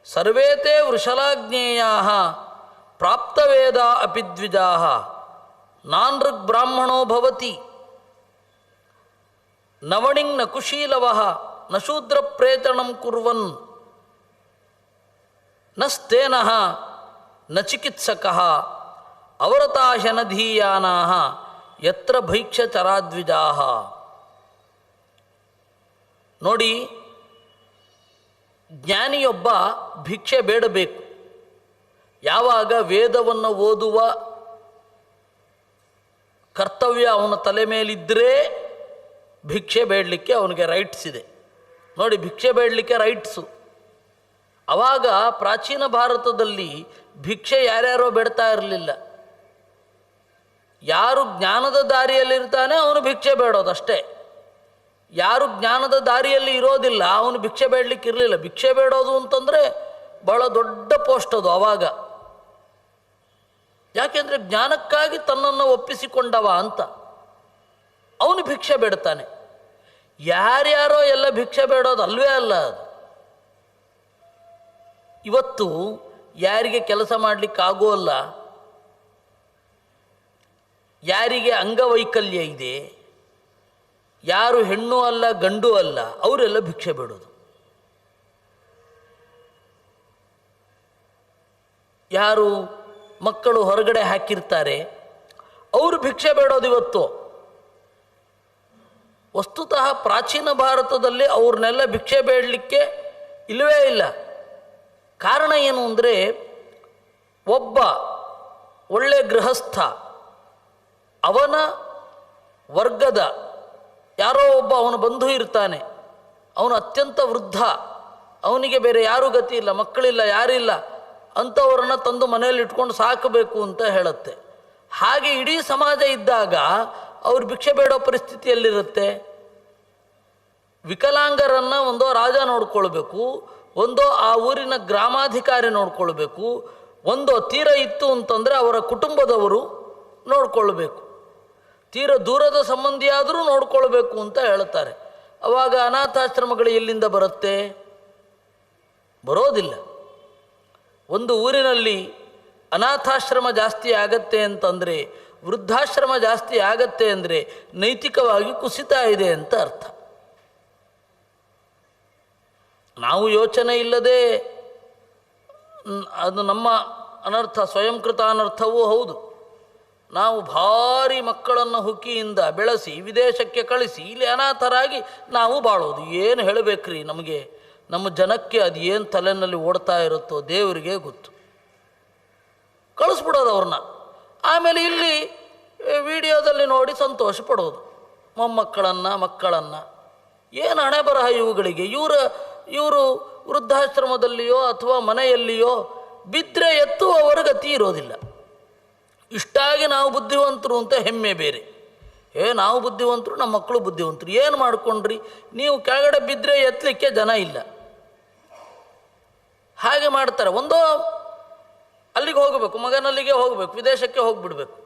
ಸರ್ವೇತೆ ವೃಷಲಾಜ್ಞೇಯಾ ಪ್ರಾಪ್ತವೇದ ಅಪಿ ದ್ವಿಜಾ ನಾನೃಗ್ ಬ್ರಾಹ್ಮಣೋ ಭವತಿ ನವಣಿಂಗ್ ನ ಕುಶೀಲವಃ ನ ಶೂದ್ರ ಪ್ರೇತಣಂ ಕುರ್ವನ್ ನ ಸ್ಥೇನಃ ನ ಚಿಕಿತ್ಸಕಃ ಅವರತಾಶನಧೀಯಾನಾಃ ಯತ್ರ ಭೈಕ್ಷ ಚರಾದ್ವಿಜಾಃ. ನೋಡಿ, ಜ್ಞಾನಿಯೊಬ್ಬ ಭಿಕ್ಷೆ ಬೇಡಬೇಕು. ಯಾವಾಗ ವೇದವನ್ನು ಓದುವ ಕರ್ತವ್ಯ ಅವನ ತಲೆ ಮೇಲಿದ್ದರೆ ಭಿಕ್ಷೆ ಬೇಡಲಿಕ್ಕೆ ಅವನಿಗೆ ರೈಟ್ಸ್ ಇದೆ. ನೋಡಿ, ಭಿಕ್ಷೆ ಬೇಡಲಿಕ್ಕೆ ರೈಟ್ಸು. ಆವಾಗ ಪ್ರಾಚೀನ ಭಾರತದಲ್ಲಿ ಭಿಕ್ಷೆ ಯಾರ್ಯಾರೋ ಬೇಡ್ತಾ ಇರಲಿಲ್ಲ. ಯಾರು ಜ್ಞಾನದ ದಾರಿಯಲ್ಲಿರ್ತಾನೆ ಅವನು ಭಿಕ್ಷೆ ಬೇಡೋದಷ್ಟೇ. ಯಾರು ಜ್ಞಾನದ ದಾರಿಯಲ್ಲಿ ಇರೋದಿಲ್ಲ ಅವನು ಭಿಕ್ಷೆ ಬೇಡಲಿಕ್ಕೆ ಇರಲಿಲ್ಲ. ಭಿಕ್ಷೆ ಬೇಡೋದು ಅಂತಂದರೆ ಭಾಳ ದೊಡ್ಡ ಪೋಸ್ಟ್ ಅದು ಆವಾಗ. ಯಾಕೆಂದರೆ ಜ್ಞಾನಕ್ಕಾಗಿ ತನ್ನನ್ನು ಒಪ್ಪಿಸಿಕೊಂಡವ ಅಂತ ಅವನು ಭಿಕ್ಷೆ ಬೇಡ್ತಾನೆ. ಯಾರ್ಯಾರೋ ಎಲ್ಲ ಭಿಕ್ಷೆ ಬೇಡೋದು ಅಲ್ವೇ ಅಲ್ಲ ಅದು. ಇವತ್ತು ಯಾರಿಗೆ ಕೆಲಸ ಮಾಡಲಿಕ್ಕಾಗೋಲ್ಲ, ಯಾರಿಗೆ ಅಂಗವೈಕಲ್ಯ ಇದೆ, ಯಾರು ಹೆಣ್ಣು ಅಲ್ಲ ಗಂಡು ಅಲ್ಲ, ಅವರೆಲ್ಲ ಭಿಕ್ಷೆ ಬೇಡೋದು. ಯಾರು ಮಕ್ಕಳು ಹೊರಗಡೆ ಹಾಕಿರ್ತಾರೆ ಅವರು ಭಿಕ್ಷೆ ಬೇಡೋದು ಇವತ್ತು. ವಸ್ತುತಃ ಪ್ರಾಚೀನ ಭಾರತದಲ್ಲಿ ಅವ್ರನ್ನೆಲ್ಲ ಭಿಕ್ಷೆ ಬೇಡಲಿಕ್ಕೆ ಇಲ್ಲವೇ ಇಲ್ಲ. ಕಾರಣ ಏನು ಅಂದರೆ, ಒಬ್ಬ ಒಳ್ಳೆ ಗೃಹಸ್ಥ ಅವನ ವರ್ಗದ ಯಾರೋ ಒಬ್ಬ ಅವನ ಬಂಧು ಇರ್ತಾನೆ, ಅವನು ಅತ್ಯಂತ ವೃದ್ಧ, ಅವನಿಗೆ ಬೇರೆ ಯಾರೂ ಗತಿ ಇಲ್ಲ, ಮಕ್ಕಳಿಲ್ಲ, ಯಾರಿಲ್ಲ, ಅಂಥವ್ರನ್ನ ತಂದು ಮನೆಯಲ್ಲಿ ಇಟ್ಕೊಂಡು ಸಾಕಬೇಕು ಅಂತ ಹೇಳುತ್ತೆ. ಹಾಗೆ ಇಡೀ ಸಮಾಜ ಇದ್ದಾಗ ಅವ್ರು ಭಿಕ್ಷೆ ಬೇಡೋ ಪರಿಸ್ಥಿತಿಯಲ್ಲಿರುತ್ತೆ. ವಿಕಲಾಂಗರನ್ನು ಒಂದೋ ರಾಜ ನೋಡ್ಕೊಳ್ಬೇಕು, ಒಂದೋ ಆ ಊರಿನ ಗ್ರಾಮಾಧಿಕಾರಿ ನೋಡ್ಕೊಳ್ಬೇಕು, ಒಂದೋ ತೀರ ಇತ್ತು ಅಂತಂದರೆ ಅವರ ಕುಟುಂಬದವರು ನೋಡ್ಕೊಳ್ಬೇಕು, ತೀರ ದೂರದ ಸಂಬಂಧಿಯಾದರೂ ನೋಡ್ಕೊಳ್ಬೇಕು ಅಂತ ಹೇಳ್ತಾರೆ. ಆವಾಗ ಅನಾಥಾಶ್ರಮಗಳು ಎಲ್ಲಿಂದ ಬರುತ್ತೆ? ಬರೋದಿಲ್ಲ. ಒಂದು ಊರಿನಲ್ಲಿ ಅನಾಥಾಶ್ರಮ ಜಾಸ್ತಿ ಆಗತ್ತೆ ಅಂತಂದರೆ, ವೃದ್ಧಾಶ್ರಮ ಜಾಸ್ತಿ ಆಗತ್ತೆ ಅಂದರೆ ನೈತಿಕವಾಗಿ ಕುಸಿತ ಇದೆ ಅಂತ ಅರ್ಥ. ನಾವು ಯೋಚನೆ ಇಲ್ಲದೆ ಅದು ನಮ್ಮ ಅನರ್ಥ, ಸ್ವಯಂಕೃತ ಅನರ್ಥವೂ ಹೌದು. ನಾವು ಭಾರಿ ಮಕ್ಕಳನ್ನು ಹುಕ್ಕಿಯಿಂದ ಬೆಳೆಸಿ ವಿದೇಶಕ್ಕೆ ಕಳಿಸಿ ಇಲ್ಲಿ ಅನಾಥರಾಗಿ ನಾವು ಬಾಳೋದು. ಏನು ಹೇಳಬೇಕ್ರಿ, ನಮಗೆ ನಮ್ಮ ಜನಕ್ಕೆ ಅದು ಏನು ತಲೆಯಲ್ಲಿ ಓಡ್ತಾ ಇರುತ್ತೋ ದೇವರಿಗೆ ಗೊತ್ತು. ಕಳಿಸ್ಬಿಡೋದು ಅವ್ರನ್ನ. ಆಮೇಲೆ ಇಲ್ಲಿ ವಿಡಿಯೋದಲ್ಲಿ ನೋಡಿ ಸಂತೋಷ ಪಡೋದು ಮಕ್ಕಳನ್ನು. ಏನು ಹಣೆ ಬರಹ ಇವುಗಳಿಗೆ. ಇವರು ವೃದ್ಧಾಶ್ರಮದಲ್ಲಿಯೋ ಅಥವಾ ಮನೆಯಲ್ಲಿಯೋ ಬಿದ್ದರೆ ಎತ್ತುವವರ ಗತಿ ಇರೋದಿಲ್ಲ. ಇಷ್ಟಾಗಿ ನಾವು ಬುದ್ಧಿವಂತರು ಅಂತ ಹೆಮ್ಮೆ ಬೇರೆ. ನಾವು ಬುದ್ಧಿವಂತರು, ನಮ್ಮ ಮಕ್ಕಳು ಬುದ್ಧಿವಂತರು. ಏನು ಮಾಡಿಕೊಂಡ್ರಿ ನೀವು? ಕೆಳಗಡೆ ಬಿದ್ದರೆ ಎತ್ತಲಿಕ್ಕೆ ಜನ ಇಲ್ಲ. ಹಾಗೆ ಮಾಡ್ತಾರೆ. ಒಂದೋ ಅಲ್ಲಿಗೆ ಹೋಗಬೇಕು, ಮಗನಲ್ಲಿಗೆ ಹೋಗಬೇಕು, ವಿದೇಶಕ್ಕೆ ಹೋಗಿಬಿಡ್ಬೇಕು.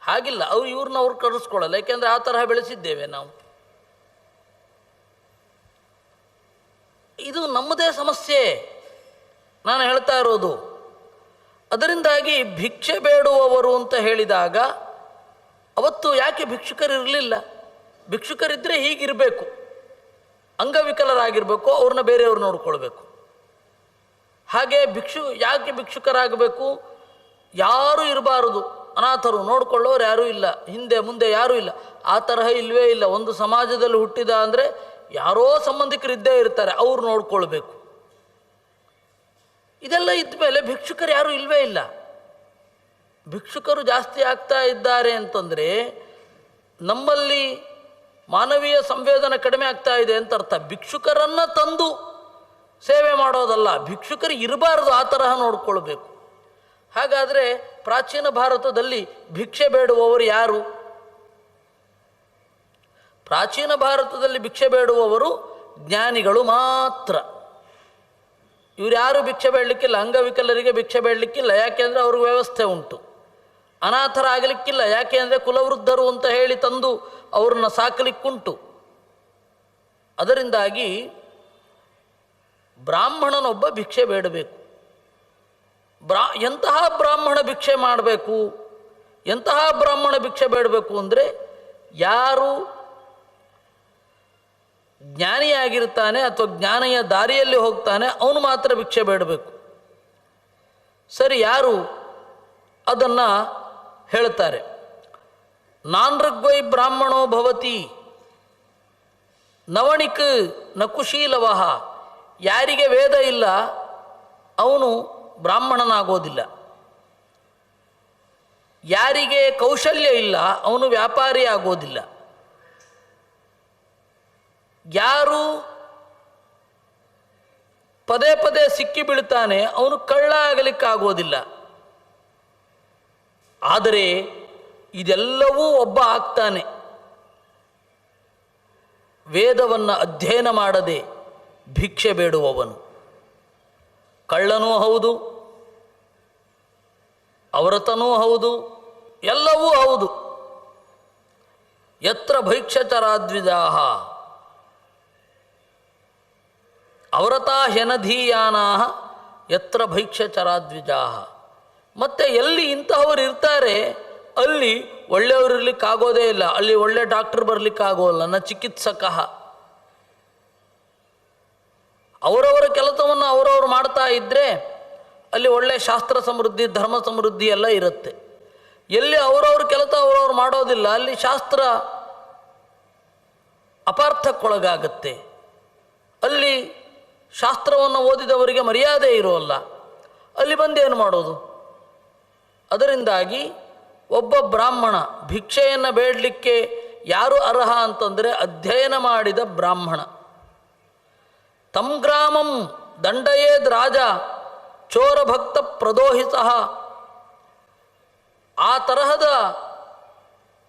ಹಾಗಿಲ್ಲ, ಇವ್ರನ್ನ ಕರೆಸ್ಕೊಳ್ಳಲ್ಲ. ಯಾಕೆಂದರೆ ಆ ತರಹ ಬೆಳೆಸಿದ್ದೇವೆ ನಾವು. ಇದು ನಮ್ಮದೇ ಸಮಸ್ಯೆ ನಾನು ಹೇಳ್ತಾ ಇರೋದು. ಅದರಿಂದಾಗಿ ಭಿಕ್ಷೆ ಬೇಡುವವರು ಅಂತ ಹೇಳಿದಾಗ ಅವತ್ತು ಯಾಕೆ ಭಿಕ್ಷುಕರಿರಲಿಲ್ಲ? ಭಿಕ್ಷುಕರಿದ್ದರೆ ಹೀಗಿರಬೇಕು, ಅಂಗವಿಕಲರಾಗಿರಬೇಕು, ಅವ್ರನ್ನ ಬೇರೆಯವ್ರು ನೋಡ್ಕೊಳ್ಬೇಕು. ಹಾಗೆ ಯಾಕೆ ಭಿಕ್ಷುಕರಾಗಬೇಕು? ಯಾರೂ ಇರಬಾರದು, ಅನಾಥರು, ನೋಡ್ಕೊಳ್ಳೋರು ಯಾರೂ ಇಲ್ಲ, ಹಿಂದೆ ಮುಂದೆ ಯಾರೂ ಇಲ್ಲ. ಆ ತರಹ ಇಲ್ಲವೇ ಇಲ್ಲ. ಒಂದು ಸಮಾಜದಲ್ಲಿ ಹುಟ್ಟಿದ ಅಂದರೆ ಯಾರೋ ಸಂಬಂಧಿಕರಿದ್ದೇ ಇರ್ತಾರೆ, ಅವ್ರು ನೋಡ್ಕೊಳ್ಬೇಕು. ಇದೆಲ್ಲ ಇದ್ದ ಮೇಲೆ ಭಿಕ್ಷುಕರು ಯಾರೂ ಇಲ್ಲವೇ ಇಲ್ಲ. ಭಿಕ್ಷುಕರು ಜಾಸ್ತಿ ಆಗ್ತಾ ಇದ್ದಾರೆ ಅಂತಂದರೆ ನಮ್ಮಲ್ಲಿ ಮಾನವೀಯ ಸಂವೇದನೆ ಕಡಿಮೆ ಆಗ್ತಾ ಇದೆ ಅಂತ ಅರ್ಥ. ಭಿಕ್ಷುಕರನ್ನು ತಂದು ಸೇವೆ ಮಾಡೋದಲ್ಲ, ಭಿಕ್ಷುಕರು ಇರಬಾರ್ದು, ಆ ತರಹ ನೋಡ್ಕೊಳ್ಬೇಕು. ಹಾಗಾದರೆ ಪ್ರಾಚೀನ ಭಾರತದಲ್ಲಿ ಭಿಕ್ಷೆ ಬೇಡುವವರು ಯಾರು? ಪ್ರಾಚೀನ ಭಾರತದಲ್ಲಿ ಭಿಕ್ಷೆ ಬೇಡುವವರು ಜ್ಞಾನಿಗಳು ಮಾತ್ರ. ಇವ್ರು ಯಾರು ಭಿಕ್ಷೆ ಬೇಡಲಿಕ್ಕಿಲ್ಲ. ಅಂಗವಿಕಲರಿಗೆ ಭಿಕ್ಷೆ ಬೇಡಲಿಕ್ಕಿಲ್ಲ, ಯಾಕೆಂದರೆ ಅವ್ರಿಗೆ ವ್ಯವಸ್ಥೆ ಉಂಟು. ಅನಾಥರಾಗಲಿಕ್ಕಿಲ್ಲ, ಯಾಕೆ ಅಂದರೆ ಕುಲವೃದ್ಧರು ಅಂತ ಹೇಳಿ ತಂದು ಅವ್ರನ್ನ ಸಾಕಲಿಕ್ಕುಂಟು. ಅದರಿಂದಾಗಿ ಬ್ರಾಹ್ಮಣನೊಬ್ಬ ಭಿಕ್ಷೆ ಬೇಡಬೇಕು. ಎಂತಹ ಬ್ರಾಹ್ಮಣ ಭಿಕ್ಷೆ ಮಾಡಬೇಕು? ಎಂತಹ ಬ್ರಾಹ್ಮಣ ಭಿಕ್ಷೆ ಬೇಡಬೇಕು ಅಂದರೆ, ಯಾರು ಜ್ಞಾನಿಯಾಗಿರ್ತಾನೆ ಅಥವಾ ಜ್ಞಾನಿಯ ದಾರಿಯಲ್ಲಿ ಹೋಗ್ತಾನೆ ಅವನು ಮಾತ್ರ ಭಿಕ್ಷೆ ಬೇಡಬೇಕು. ಸರಿ, ಯಾರು ಅದನ್ನು ಹೇಳ್ತಾರೆ. ನಾನೃಗ್ವೈ ಬ್ರಾಹ್ಮಣೋ ಭವತಿ ನವಣಿಕ್ ನಕುಶೀಲವಃ. ಯಾರಿಗೆ ವೇದ ಇಲ್ಲ ಅವನು ಬ್ರಾಹ್ಮಣನಾಗೋದಿಲ್ಲ. ಯಾರಿಗೆ ಕೌಶಲ್ಯ ಇಲ್ಲ ಅವನು ವ್ಯಾಪಾರಿ ಆಗೋದಿಲ್ಲ. ಯಾರು ಪದೇ ಪದೇ ಸಿಕ್ಕಿ ಬೀಳ್ತಾನೆ ಅವನು ಕಳ್ಳ ಆಗಲಿಕ್ಕಾಗೋದಿಲ್ಲ. ಆದರೆ ಇದೆಲ್ಲವೂ ಒಬ್ಬ ಆಗ್ತಾನೆ, ವೇದವನ್ನು ಅಧ್ಯಯನ ಮಾಡದೆ ಭಿಕ್ಷೆ ಬೇಡುವವನು. ಕಳ್ಳನೂ ಹೌದು, ಅವರತನೂ ಹೌದು, ಎಲ್ಲವೂ ಹೌದು. ಯತ್ರ ಭೈಕ್ಷಚರಾದ್ವಿಜಾಃ ಅವರತಾ ಹ್ಯನಧೀಯಾನಾಃ ಯತ್ರ ಭೈಕ್ಷಚರಾದ್ವಿಜಾಃ. ಮತ್ತು ಎಲ್ಲಿ ಇಂತಹವರು ಇರ್ತಾರೆ ಅಲ್ಲಿ ಒಳ್ಳೆಯವರು ಇರಲಿಕ್ಕಾಗೋದೇ ಇಲ್ಲ, ಅಲ್ಲಿ ಒಳ್ಳೆ ಡಾಕ್ಟರ್ ಬರಲಿಕ್ಕಾಗೋಲ್ಲ, ನ ಚಿಕಿತ್ಸಕಃ. ಅವರವರ ಕೆಲಸವನ್ನು ಅವರವರು ಮಾಡ್ತಾ ಇದ್ದರೆ ಅಲ್ಲಿ ಒಳ್ಳೆಯ ಶಾಸ್ತ್ರ ಸಮೃದ್ಧಿ, ಧರ್ಮ ಸಮೃದ್ಧಿ ಎಲ್ಲ ಇರುತ್ತೆ. ಎಲ್ಲಿ ಅವರವ್ರ ಕೆಲಸ ಅವರವ್ರು ಮಾಡೋದಿಲ್ಲ ಅಲ್ಲಿ ಶಾಸ್ತ್ರ ಅಪಾರ್ಥಕ್ಕೊಳಗಾಗತ್ತೆ, ಅಲ್ಲಿ ಶಾಸ್ತ್ರವನ್ನು ಓದಿದವರಿಗೆ ಮರ್ಯಾದೆ ಇರೋಲ್ಲ, ಅಲ್ಲಿ ಬಂದೇನು ಮಾಡೋದು? ಅದರಿಂದಾಗಿ ಒಬ್ಬ ಬ್ರಾಹ್ಮಣ ಭಿಕ್ಷೆಯನ್ನು ಬೇಡಲಿಕ್ಕೆ ಯಾರು ಅರ್ಹ ಅಂತಂದರೆ ಅಧ್ಯಯನ ಮಾಡಿದ ಬ್ರಾಹ್ಮಣ. ತಂ ಗ್ರಾಮಂ ದಂಡಯೇದ್ ರಾಜ ಚೋರಭಕ್ತ ಪ್ರದೋಹಿತಃ. ಆ ತರಹದ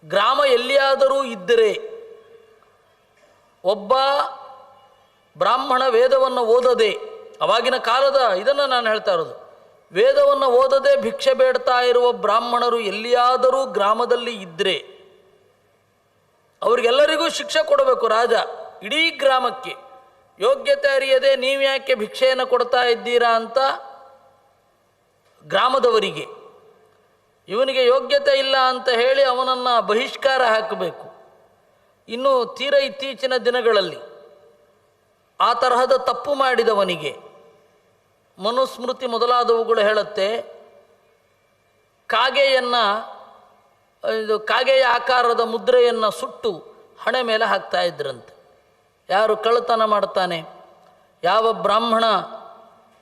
ಗ್ರಾಮ ಎಲ್ಲಿಯಾದರೂ ಇದ್ದರೆ ಒಬ್ಬ ಬ್ರಾಹ್ಮಣ ವೇದವನ್ನು ಓದದೆ, ಅವಾಗಿನ ಕಾಲದ ಇದನ್ನು ನಾನು ಹೇಳ್ತಾ ಇರೋದು, ವೇದವನ್ನು ಓದದೆ ಭಿಕ್ಷೆ ಬೇಡ್ತಾ ಇರುವ ಬ್ರಾಹ್ಮಣರು ಎಲ್ಲಿಯಾದರೂ ಗ್ರಾಮದಲ್ಲಿ ಇದ್ದರೆ ಅವರಿಗೆಲ್ಲರಿಗೂ ಶಿಕ್ಷೆ ಕೊಡಬೇಕು ರಾಜ. ಇಡೀ ಗ್ರಾಮಕ್ಕೆ ಯೋಗ್ಯತೆ ಅರಿಯದೆ ನೀವ್ಯಾಕೆ ಭಿಕ್ಷೆಯನ್ನು ಕೊಡ್ತಾ ಇದ್ದೀರಾ ಅಂತ ಗ್ರಾಮದವರಿಗೆ, ಇವನಿಗೆ ಯೋಗ್ಯತೆ ಇಲ್ಲ ಅಂತ ಹೇಳಿ ಅವನನ್ನು ಬಹಿಷ್ಕಾರ ಹಾಕಬೇಕು. ಇನ್ನು ತೀರ ಇತ್ತೀಚಿನ ದಿನಗಳಲ್ಲಿ ಆ ತರಹದ ತಪ್ಪು ಮಾಡಿದವನಿಗೆ ಮನುಸ್ಮೃತಿ ಮೊದಲಾದವುಗಳು ಹೇಳುತ್ತೆ, ಕಾಗೆಯ ಆಕಾರದ ಮುದ್ರೆಯನ್ನು ಸುಟ್ಟು ಹಣೆ ಮೇಲೆ ಹಾಕ್ತಾ ಇದ್ರಂತೆ. ಯಾರು ಕಳ್ಳತನ ಮಾಡ್ತಾನೆ, ಯಾವ ಬ್ರಾಹ್ಮಣ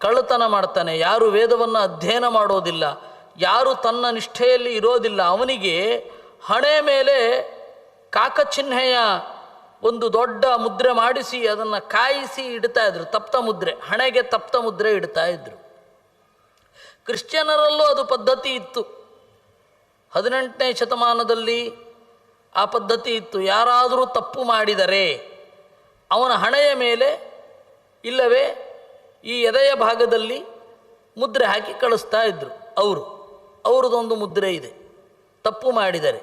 ಕಳ್ಳತನ ಮಾಡ್ತಾನೆ, ಯಾರು ವೇದವನ್ನು ಅಧ್ಯಯನ ಮಾಡೋದಿಲ್ಲ, ಯಾರು ತನ್ನ ನಿಷ್ಠೆಯಲ್ಲಿ ಇರೋದಿಲ್ಲ, ಅವನಿಗೆ ಹಣೆ ಮೇಲೆ ಕಾಕಚಿಹ್ನೆಯ ಒಂದು ದೊಡ್ಡ ಮುದ್ರೆ ಮಾಡಿಸಿ ಅದನ್ನು ಕಾಯಿಸಿ ಇಡ್ತಾ ಇದ್ರು. ತಪ್ತ ಮುದ್ರೆ, ಹಣೆಗೆ ತಪ್ತ ಮುದ್ರೆ ಇಡ್ತಾ ಇದ್ರು. ಕ್ರಿಶ್ಚಿಯನರಲ್ಲೂ ಅದು ಪದ್ಧತಿ ಇತ್ತು. 18ನೇ ಶತಮಾನದಲ್ಲಿ ಆ ಪದ್ಧತಿ ಇತ್ತು. ಯಾರಾದರೂ ತಪ್ಪು ಮಾಡಿದರೆ ಅವನ ಹಣೆಯ ಮೇಲೆ ಇಲ್ಲವೇ ಈ ಎದೆಯ ಭಾಗದಲ್ಲಿ ಮುದ್ರೆ ಹಾಕಿ ಕಳಿಸ್ತಾ ಇದ್ದರು. ಅವ್ರದ್ದೊಂದು ಮುದ್ರೆ ಇದೆ ತಪ್ಪು ಮಾಡಿದರೆ.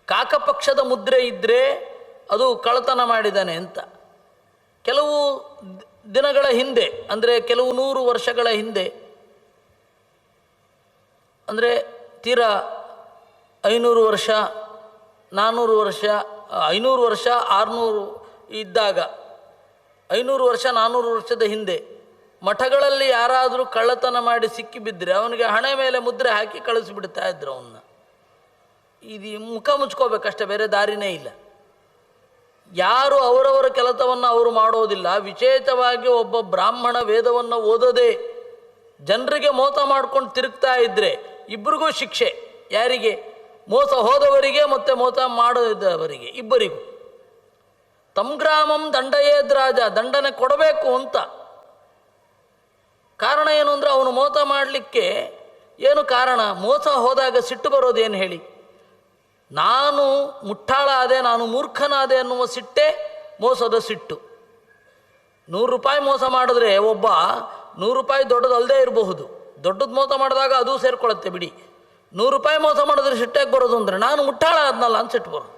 ಕಾಕಪಕ್ಷದ ಮುದ್ರೆ ಇದ್ದರೆ ಅದು ಕಳ್ಳತನ ಮಾಡಿದ್ದಾನೆ ಅಂತ. ಕೆಲವು ದಿನಗಳ ಹಿಂದೆ, ಅಂದರೆ ಕೆಲವು 100 ವರ್ಷಗಳ ಹಿಂದೆ, ಅಂದರೆ ತೀರಾ 500 ವರ್ಷ 400 ವರ್ಷ 500 ವರ್ಷ 600 ಇದ್ದಾಗ, 500 ವರ್ಷ 400 ವರ್ಷದ ಹಿಂದೆ ಮಠಗಳಲ್ಲಿ ಯಾರಾದರೂ ಕಳ್ಳತನ ಮಾಡಿ ಸಿಕ್ಕಿಬಿದ್ದರೆ ಅವನಿಗೆ ಹಣೆ ಮೇಲೆ ಮುದ್ರೆ ಹಾಕಿ ಕಳಿಸಿಬಿಡ್ತಾ ಇದ್ರು ಅವನ್ನ. ಇದು ಮುಖ ಮುಚ್ಕೋಬೇಕಷ್ಟೇ, ಬೇರೆ ದಾರಿನೇ ಇಲ್ಲ. ಯಾರು ಅವರವರ ಕೆಲಸವನ್ನು ಅವರು ಮಾಡೋದಿಲ್ಲ. ವಿಶೇಷವಾಗಿ ಒಬ್ಬ ಬ್ರಾಹ್ಮಣ ವೇದವನ್ನು ಓದದೆ ಜನರಿಗೆ ಮೋಸ ಮಾಡ್ಕೊಂಡು ತಿರುಗ್ತಾ ಇದ್ದರೆ ಇಬ್ಬರಿಗೂ ಶಿಕ್ಷೆ. ಯಾರಿಗೆ? ಮೋಸ ಹೋದವರಿಗೆ ಮತ್ತು ಮೋಸ ಮಾಡದವರಿಗೆ, ಇಬ್ಬರಿಗೂ. ತಮ್ ಗ್ರಾಮಂ ದಂಡಯೇದ್ ರಾಜ, ದಂಡನೆ ಕೊಡಬೇಕು ಅಂತ. ಕಾರಣ ಏನು ಅಂದರೆ ಅವನು ಮೋಸ ಮಾಡಲಿಕ್ಕೆ ಏನು ಕಾರಣ? ಮೋಸ ಹೋದಾಗ ಸಿಟ್ಟು ಬರೋದೇನು ಹೇಳಿ? ನಾನು ಮುಟ್ಟಾಳ ಆದೆ, ನಾನು ಮೂರ್ಖನಾದೆ ಅನ್ನುವ ಸಿಟ್ಟೇ ಮೋಸದ ಸಿಟ್ಟು. 100 ರೂಪಾಯಿ ಮೋಸ ಮಾಡಿದ್ರೆ ಒಬ್ಬ 100 ರೂಪಾಯಿ ದೊಡ್ಡದಲ್ಲದೆ ಇರಬಹುದು, ದೊಡ್ಡದು ಮೋಸ ಮಾಡಿದಾಗ ಅದು ಸೇರ್ಕೊಳ್ಳುತ್ತೆ ಬಿಡಿ. 100 ರೂಪಾಯಿ ಮೋಸ ಮಾಡಿದ್ರೆ ಸಿಟ್ಟಾಗಿ ಬರೋದು ಅಂದರೆ ನಾನು ಮುಟ್ಟಾಳ ಆದ್ನಲ್ಲ ಅಂತ ಸಿಟ್ಟು ಬರೋದು.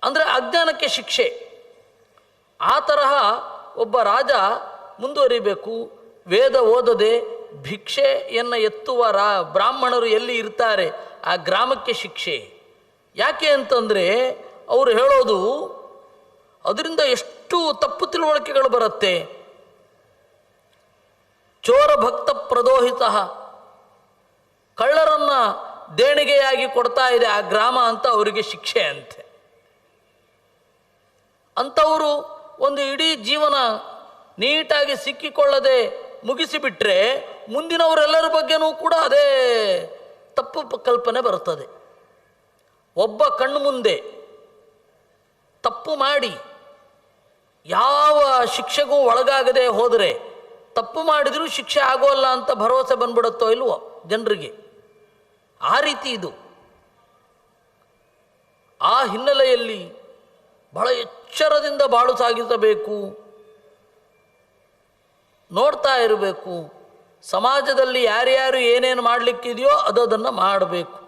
ಅಂದರೆ ಅಜ್ಞಾನಕ್ಕೆ ಶಿಕ್ಷೆ. ಆ ತರಹ ಒಬ್ಬ ರಾಜ ಮುಂದುವರಿಬೇಕು. ವೇದ ಓದದೆ ಭಿಕ್ಷೆಯನ್ನು ಎತ್ತುವ ಬ್ರಾಹ್ಮಣರು ಎಲ್ಲಿ ಇರ್ತಾರೆ ಆ ಗ್ರಾಮಕ್ಕೆ ಶಿಕ್ಷೆ. ಯಾಕೆ ಅಂತಂದರೆ ಅವರು ಹೇಳೋದು ಅದರಿಂದ ಎಷ್ಟು ತಪ್ಪು ತಿಳುವಳಿಕೆಗಳು ಬರುತ್ತೆ. ಚೋರ ಭಕ್ತ ಪ್ರದೋಹಿತ, ಕಳ್ಳರನ್ನು ದೇಣಿಗೆಯಾಗಿ ಕೊಡ್ತಾ ಇದೆ ಆ ಗ್ರಾಮ ಅಂತ ಅವರಿಗೆ ಶಿಕ್ಷೆ ಅಂತೆ. ಅಂಥವರು ಒಂದು ಇಡೀ ಜೀವನ ನೀಟಾಗಿ ಸಿಕ್ಕಿಕೊಳ್ಳದೆ ಮುಗಿಸಿಬಿಟ್ರೆ ಮುಂದಿನವರೆಲ್ಲರ ಬಗ್ಗೆನೂ ಕೂಡ ಅದೇ ತಪ್ಪು ಕಲ್ಪನೆ ಬರುತ್ತದೆ. ಒಬ್ಬ ಕಣ್ಣು ಮುಂದೆ ತಪ್ಪು ಮಾಡಿ ಯಾವ ಶಿಕ್ಷೆಗೂ ಒಳಗಾಗದೆ ಹೋದರೆ ತಪ್ಪು ಮಾಡಿದರೂ ಶಿಕ್ಷೆ ಆಗೋಲ್ಲ ಅಂತ ಭರವಸೆ ಬಂದ್ಬಿಡುತ್ತೋ ಇಲ್ವೋ ಜನರಿಗೆ. ಆ ರೀತಿ ಇದು. ಆ ಹಿನ್ನೆಲೆಯಲ್ಲಿ ಬಹಳ ಎಚ್ಚರದಿಂದ ಬಾಳು ಸಾಗಿಸಬೇಕು, ನೋಡ್ತಾ ಇರಬೇಕು. ಸಮಾಜದಲ್ಲಿ ಯಾರ್ಯಾರು ಏನೇನು ಮಾಡಲಿಕ್ಕಿದೆಯೋ ಅದನ್ನು ಮಾಡಬೇಕು.